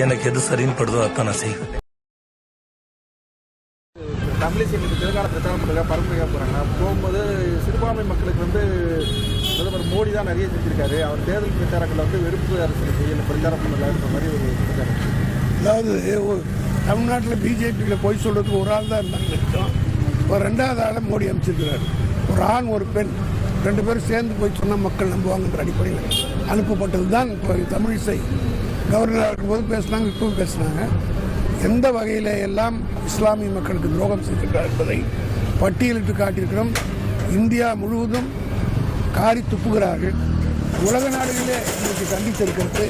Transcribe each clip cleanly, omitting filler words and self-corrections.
எனக்கு எது சரின்னு படுதோ அதான் நான் செய்வேன். தமிழிசை தெலுங்கானா பிரச்சாரம் பண்ணுறதுக்காக பரம்பரையாக போகிறாங்க. போகும்போது சிறுபான்மை மக்களுக்கு பிரதமர் மோடி தான் நிறைய செஞ்சுருக்காரு. அவர் தேர்தல் பிரச்சாரங்களில் வெறுப்பு அரசியல் செய்யல பிரச்சாரம் பண்ணலான்ற மாதிரி ஒரு பிரச்சாரம். அதாவது தமிழ்நாட்டில் பிஜேபியில் போய் சொல்கிறதுக்கு ஒரு ஆள் தான் இருந்தாங்க. ஒரு ரெண்டாவது ஆளை மோடி அமைச்சிருக்கிறார். ஒரு ஆண் ஒரு பெண் 2 பேரும் சேர்ந்து போய் சொன்னால் மக்கள் நம்புவாங்கன்ற அடிப்படையில் அனுப்பப்பட்டது தான். இப்போ தமிழிசை கவர்னராக இருக்கும்போது பேசினாங்க, இப்பவும் பேசினாங்க. எந்த வகையில் எல்லாம் இஸ்லாமிய மக்களுக்கு துரோகம் செய்திருக்கிறார் என்பதை பட்டியலிட்டு காட்டியிருக்கிறோம். இந்தியா முழுவதும் காரி துப்புகிறார்கள். உலக நாடுகளே இன்றைக்கு கண்டித்திருக்கிறது.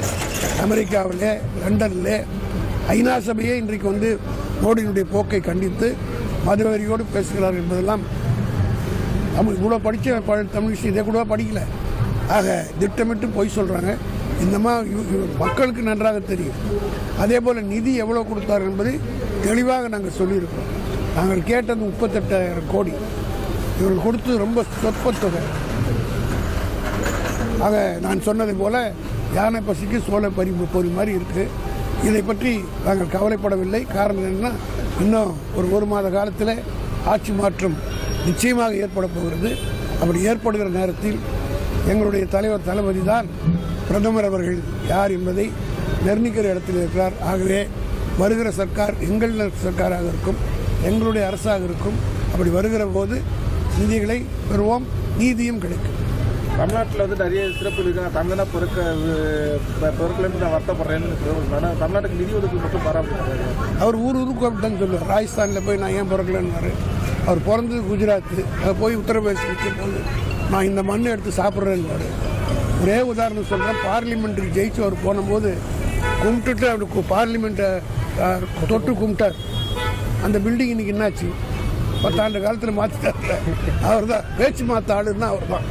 அமெரிக்காவிலே, லண்டனிலே ஐநா சபையே இன்றைக்கு மோடியினுடைய போக்கை கண்டித்து மதுவரியோடு பேசுகிறார்கள் என்பதெல்லாம் இவ்வளோ படித்த தமிழிசை இதை கூட படிக்கல. ஆக திட்டமிட்டு பொய் சொல்கிறாங்க. இந்த மாதிரி மக்களுக்கு நன்றாக தெரியும். அதே போல் நிதி எவ்வளோ கொடுத்தார் என்பதை தெளிவாக நாங்கள் சொல்லியிருக்கிறோம். நாங்கள் கேட்டது 38,000 கோடி, இவர்கள் கொடுத்து ரொம்ப சொற்ப தொகை. ஆக நான் சொன்னது போல் யானை பசிக்கு சோலை பொறி மாதிரி இருக்குது. இதை பற்றி நாங்கள் கவலைப்படவில்லை. காரணம் என்னன்னா, இன்னும் ஒரு மாத காலத்தில் ஆட்சி மாற்றம் நிச்சயமாக ஏற்பட போகிறது. அப்படி ஏற்படுகிற நேரத்தில் எங்களுடைய தலைவர் தளபதி தான் பிரதமர் அவர்கள் யார் என்பதை நிர்ணயிக்கிற இடத்தில் இருக்கிறார். ஆகவே வருகிற சர்க்கார் எங்கள் சர்க்காராக இருக்கும், எங்களுடைய அரசாக இருக்கும். அப்படி வருகிற போது நிதிகளை பெறுவோம், நீதியும் கிடைக்கும். தமிழ்நாட்டில் நிறைய சிறப்பு இருக்கு. தமிழ்நாடு பொருட்கள் நான் வருத்தப்படுறேன்னு சொல்லுவாங்க. தமிழ்நாட்டுக்கு நிதி ஒதுக்கீடு மட்டும் பாராட்டுறாரு. அவர் ஊருக்கு தான் சொல்லுவார். ராஜஸ்தானில் போய் நான் ஏன் பிறக்கலன்னு. அவர் பிறந்தது குஜராத்து, அதை போய் உத்தரப்பிரதேசத்துக்கு போது நான் இந்த மண்ணை எடுத்து சாப்பிட்றேன்னு. ஒரே உதாரணம் சொல்கிறேன். பார்லிமெண்ட்டுக்கு ஜெயிச்சு அவர் போனபோது கும்பிட்டுட்டு அப்படி பார்லிமெண்ட்டை தொட்டு கும்பிட்டார். அந்த பில்டிங் இன்னைக்கு என்னாச்சு? 10 ஆண்டு காலத்தில் மாற்றிட்டார். அவர் தான் பேச்சு மாற்ற ஆளுன்னா அவர் தான்.